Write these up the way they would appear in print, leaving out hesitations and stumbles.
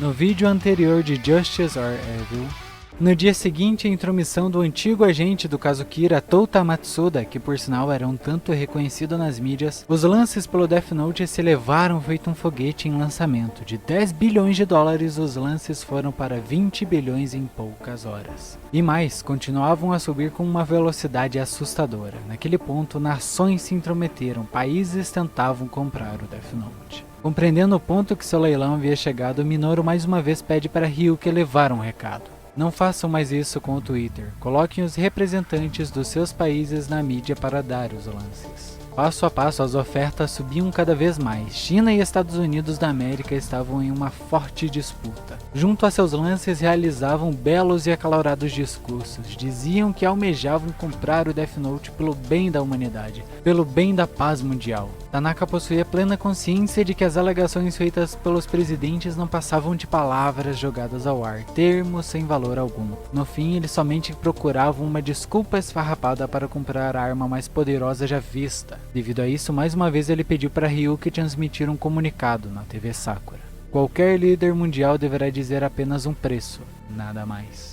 No vídeo anterior de Justice or Evil, no dia seguinte, a intromissão do antigo agente do caso Kira, Touta Matsuda, que por sinal era um tanto reconhecido nas mídias, os lances pelo Death Note se elevaram feito um foguete em lançamento. De 10 bilhões de dólares, os lances foram para 20 bilhões em poucas horas. E mais, continuavam a subir com uma velocidade assustadora. Naquele ponto, nações se intrometeram, países tentavam comprar o Death Note. Compreendendo o ponto que seu leilão havia chegado, Minoru mais uma vez pede para Ryuki levar um recado. Não façam mais isso com o Twitter. Coloquem os representantes dos seus países na mídia para dar os lances. Passo a passo, as ofertas subiam cada vez mais. China e Estados Unidos da América estavam em uma forte disputa. Junto a seus lances, realizavam belos e acalorados discursos. Diziam que almejavam comprar o Death Note pelo bem da humanidade, pelo bem da paz mundial. Tanaka possuía plena consciência de que as alegações feitas pelos presidentes não passavam de palavras jogadas ao ar, termos sem valor algum. No fim, eles somente procuravam uma desculpa esfarrapada para comprar a arma mais poderosa já vista. Devido a isso, mais uma vez ele pediu para Ryuki transmitir um comunicado na TV Sakura. Qualquer líder mundial deverá dizer apenas um preço, nada mais.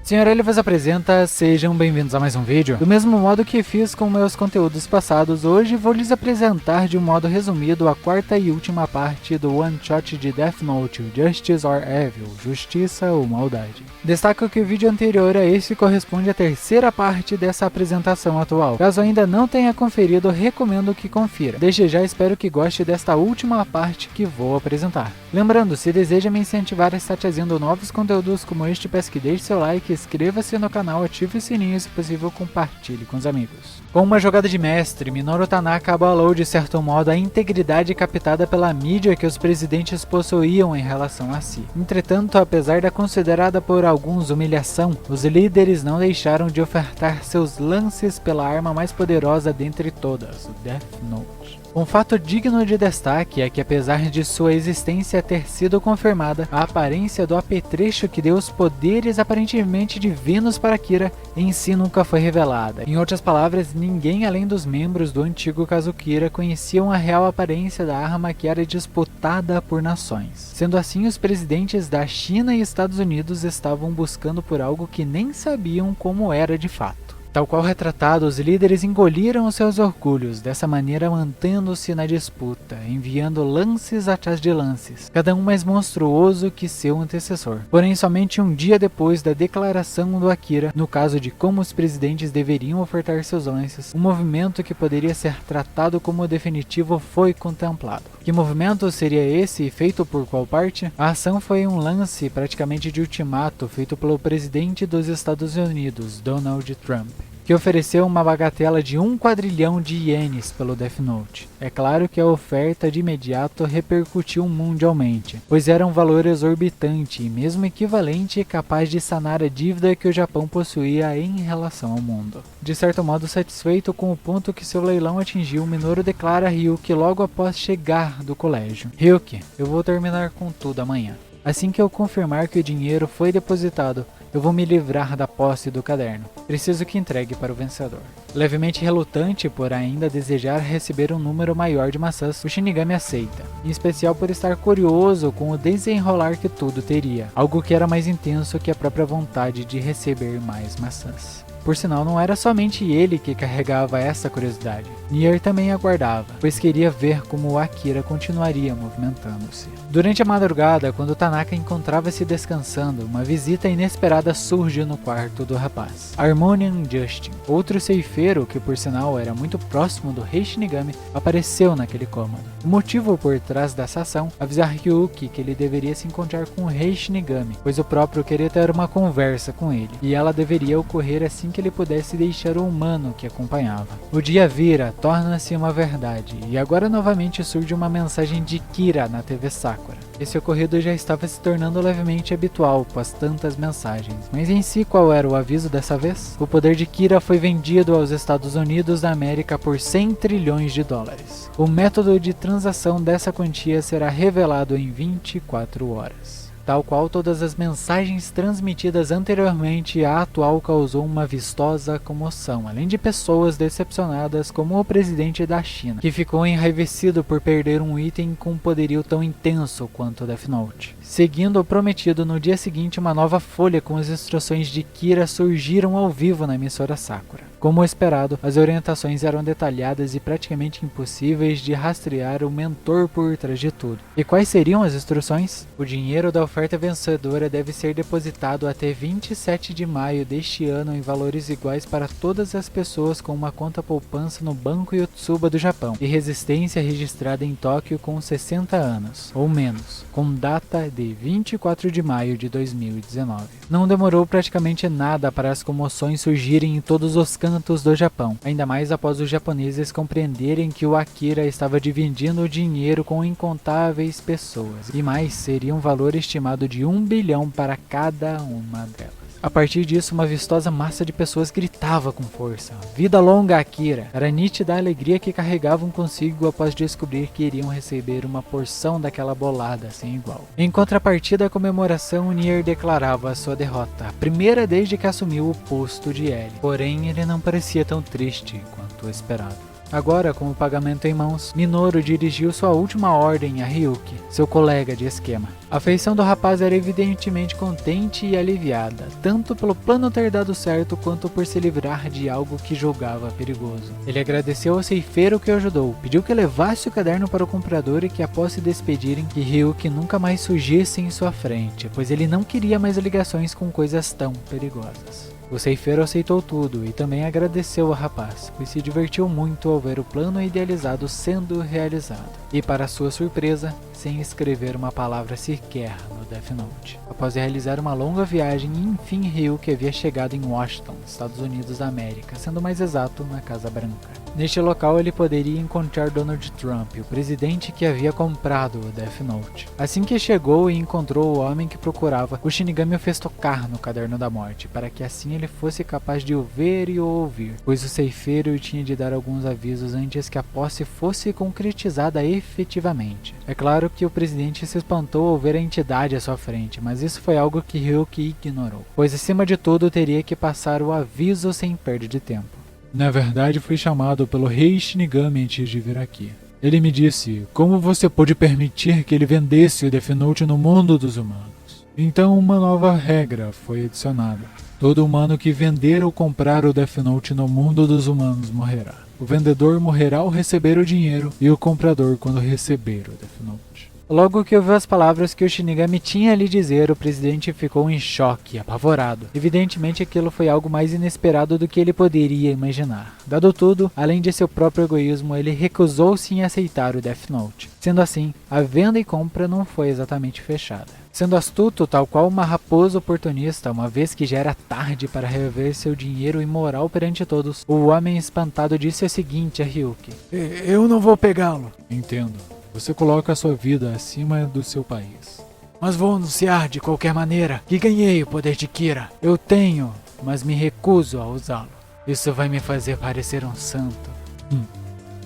Senhor, ele vos apresenta, sejam bem-vindos a mais um vídeo. Do mesmo modo que fiz com meus conteúdos passados, hoje vou lhes apresentar de um modo resumido a quarta e última parte do one shot de Death Note, Justice or Evil, Justiça ou Maldade. Destaco que o vídeo anterior a esse corresponde à terceira parte dessa apresentação atual. Caso ainda não tenha conferido, recomendo que confira. Desde já espero que goste desta última parte que vou apresentar. Lembrando, se deseja me incentivar a estar trazendo novos conteúdos como este, peço que deixe seu like, inscreva-se no canal, ative o sininho e, se possível, compartilhe com os amigos. Com uma jogada de mestre, Minoru Tanaka abalou de certo modo a integridade captada pela mídia que os presidentes possuíam em relação a si. Entretanto, apesar da considerada por alguns humilhação, os líderes não deixaram de ofertar seus lances pela arma mais poderosa dentre todas, o Death Note. Um fato digno de destaque é que, apesar de sua existência ter sido confirmada, a aparência do apetrecho que deu os poderes aparentemente divinos para Kira em si nunca foi revelada. Em outras palavras, ninguém além dos membros do antigo caso Kira conheciam a real aparência da arma que era disputada por nações. Sendo assim, os presidentes da China e Estados Unidos estavam buscando por algo que nem sabiam como era de fato. Tal qual retratado, os líderes engoliram os seus orgulhos, dessa maneira mantendo-se na disputa, enviando lances atrás de lances, cada um mais monstruoso que seu antecessor. Porém, somente um dia depois da declaração do Akira, no caso de como os presidentes deveriam ofertar seus lances, um movimento que poderia ser tratado como definitivo foi contemplado. Que movimento seria esse e feito por qual parte? A ação foi um lance praticamente de ultimato feito pelo presidente dos Estados Unidos, Donald Trump, que ofereceu uma bagatela de 1 quadrilhão de ienes pelo Death Note. É claro que a oferta de imediato repercutiu mundialmente, pois era um valor exorbitante e mesmo equivalente e capaz de sanar a dívida que o Japão possuía em relação ao mundo. De certo modo satisfeito com o ponto que seu leilão atingiu, Minoru declara a Ryuki logo após chegar do colégio: Ryuki, eu vou terminar com tudo amanhã. Assim que eu confirmar que o dinheiro foi depositado, eu vou me livrar da posse do caderno. Preciso que entregue para o vencedor. Levemente relutante por ainda desejar receber um número maior de maçãs, o Shinigami aceita, em especial por estar curioso com o desenrolar que tudo teria, algo que era mais intenso que a própria vontade de receber mais maçãs. Por sinal, não era somente ele que carregava essa curiosidade. Nier também aguardava, pois queria ver como o Akira continuaria movimentando-se. Durante a madrugada, quando Tanaka encontrava-se descansando, uma visita inesperada surge no quarto do rapaz. Harmonium Justin, outro ceifeiro que por sinal era muito próximo do Rei Shinigami, apareceu naquele cômodo. O motivo por trás dessa ação, avisar Ryuki que ele deveria se encontrar com o Rei Shinigami, pois o próprio queria ter uma conversa com ele, e ela deveria ocorrer assim que ele pudesse deixar o humano que acompanhava. O dia vira, torna-se uma verdade, e agora novamente surge uma mensagem de Kira na TV Sakura. Esse ocorrido já estava se tornando levemente habitual após tantas mensagens, mas em si qual era o aviso dessa vez? O poder de Kira foi vendido aos Estados Unidos da América por 100 trilhões de dólares. O método de transação dessa quantia será revelado em 24 horas. Tal qual todas as mensagens transmitidas anteriormente, a atual causou uma vistosa comoção, além de pessoas decepcionadas como o presidente da China, que ficou enraivecido por perder um item com um poderio tão intenso quanto o Death Note. Seguindo o prometido, no dia seguinte uma nova folha com as instruções de Kira surgiram ao vivo na emissora Sakura. Como esperado, as orientações eram detalhadas e praticamente impossíveis de rastrear o mentor por trás de tudo. E quais seriam as instruções? O dinheiro da oferta vencedora deve ser depositado até 27 de maio deste ano em valores iguais para todas as pessoas com uma conta poupança no Banco Yotsuba do Japão e resistência registrada em Tóquio com 60 anos, ou menos, com data de 24 de maio de 2019. Não demorou praticamente nada para as comoções surgirem em todos os cantos do Japão, ainda mais após os japoneses compreenderem que o Akira estava dividindo o dinheiro com incontáveis pessoas, e mais seria um valor estimado de 1 bilhão para cada uma delas. A partir disso, uma vistosa massa de pessoas gritava com força: "Vida longa, Akira!". Era nítida a alegria que carregavam consigo após descobrir que iriam receber uma porção daquela bolada sem igual. Em contrapartida à comemoração, Nier declarava a sua derrota, a primeira desde que assumiu o posto de L. Porém, ele não parecia tão triste quanto esperado. Agora, com o pagamento em mãos, Minoru dirigiu sua última ordem a Ryuki, seu colega de esquema. A feição do rapaz era evidentemente contente e aliviada, tanto pelo plano ter dado certo quanto por se livrar de algo que julgava perigoso. Ele agradeceu ao ceifeiro que o ajudou, pediu que levasse o caderno para o comprador e que após se despedirem, que Ryuki nunca mais surgisse em sua frente, pois ele não queria mais ligações com coisas tão perigosas. O ceifeiro aceitou tudo e também agradeceu ao rapaz, pois se divertiu muito ao ver o plano idealizado sendo realizado. E para sua surpresa, sem escrever uma palavra sequer no Death Note. Após realizar uma longa viagem, enfim Ryuki havia chegado em Washington, Estados Unidos da América, sendo mais exato, na Casa Branca. Neste local ele poderia encontrar Donald Trump, o presidente que havia comprado o Death Note. Assim que chegou e encontrou o homem que procurava, o Shinigami o fez tocar no Caderno da Morte, para que assim ele fosse capaz de o ver e o ouvir, pois o ceifeiro tinha de dar alguns avisos antes que a posse fosse concretizada efetivamente. É claro que o presidente se espantou ao ver a entidade à sua frente, mas isso foi algo que Ryuki ignorou, pois acima de tudo teria que passar o aviso sem perda de tempo. Na verdade, fui chamado pelo rei Shinigami antes de vir aqui. Ele me disse: "Como você pôde permitir que ele vendesse o Death Note no mundo dos humanos?" Então uma nova regra foi adicionada. Todo humano que vender ou comprar o Death Note no mundo dos humanos morrerá. O vendedor morrerá ao receber o dinheiro e o comprador quando receber o Death Note. Logo que ouviu as palavras que o Shinigami tinha a lhe dizer, o presidente ficou em choque, apavorado. Evidentemente aquilo foi algo mais inesperado do que ele poderia imaginar. Dado tudo, além de seu próprio egoísmo, ele recusou-se em aceitar o Death Note. Sendo assim, a venda e compra não foi exatamente fechada. Sendo astuto, tal qual uma raposa oportunista, uma vez que já era tarde para rever seu dinheiro imoral perante todos, o homem espantado disse o seguinte a Ryuki: "Eu não vou pegá-lo." "Entendo. Você coloca a sua vida acima do seu país." "Mas vou anunciar de qualquer maneira que ganhei o poder de Kira. Eu tenho, mas me recuso a usá-lo. Isso vai me fazer parecer um santo."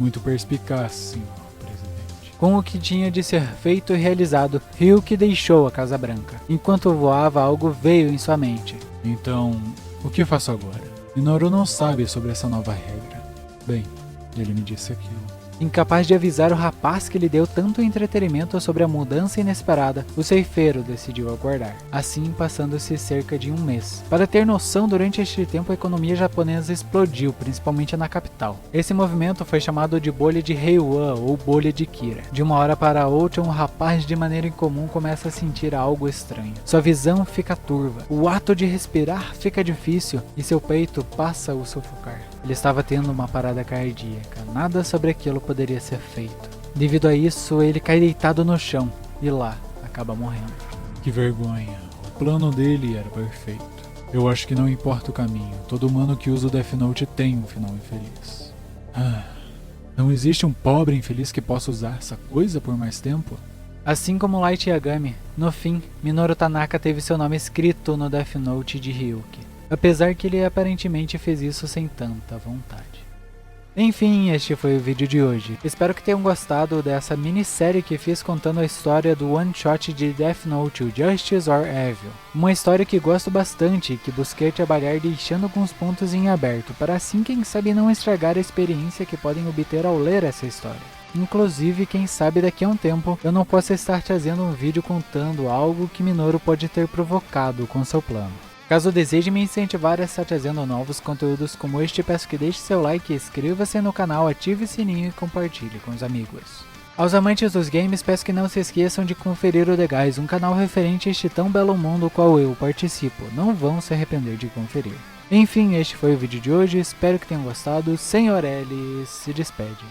Muito perspicaz, senhor presidente. Com o que tinha de ser feito e realizado, Ryuki deixou a Casa Branca. Enquanto voava, algo veio em sua mente. "Então, o que faço agora? Minoru não sabe sobre essa nova regra." "Bem, ele me disse aquilo." Incapaz de avisar o rapaz que lhe deu tanto entretenimento sobre a mudança inesperada, o ceifeiro decidiu aguardar, assim passando-se cerca de um mês. Para ter noção, durante este tempo a economia japonesa explodiu, principalmente na capital. Esse movimento foi chamado de bolha de Heiwa ou bolha de Kira. De uma hora para outra, um rapaz de maneira incomum começa a sentir algo estranho. Sua visão fica turva, o ato de respirar fica difícil e seu peito passa a o sufocar. Ele estava tendo uma parada cardíaca, nada sobre aquilo poderia ser feito. Devido a isso, ele cai deitado no chão e lá acaba morrendo. Que vergonha, o plano dele era perfeito. Eu acho que não importa o caminho, todo humano que usa o Death Note tem um final infeliz. Não existe um pobre infeliz que possa usar essa coisa por mais tempo? Assim como Light Yagami, no fim, Minoru Tanaka teve seu nome escrito no Death Note de Ryuki, apesar que ele aparentemente fez isso sem tanta vontade. Enfim, este foi o vídeo de hoje. Espero que tenham gostado dessa minissérie que fiz contando a história do one shot de Death Note, o Justice or Evil. Uma história que gosto bastante e que busquei trabalhar deixando alguns pontos em aberto, para assim quem sabe não estragar a experiência que podem obter ao ler essa história. Inclusive, quem sabe daqui a um tempo eu não possa estar trazendo um vídeo contando algo que Minoru pode ter provocado com seu plano. Caso deseje me incentivar a estar trazendo novos conteúdos como este, peço que deixe seu like, inscreva-se no canal, ative o sininho e compartilhe com os amigos. Aos amantes dos games, peço que não se esqueçam de conferir o The Guys, um canal referente a este tão belo mundo qual eu participo. Não vão se arrepender de conferir. Enfim, este foi o vídeo de hoje, espero que tenham gostado. Senhor L se despede.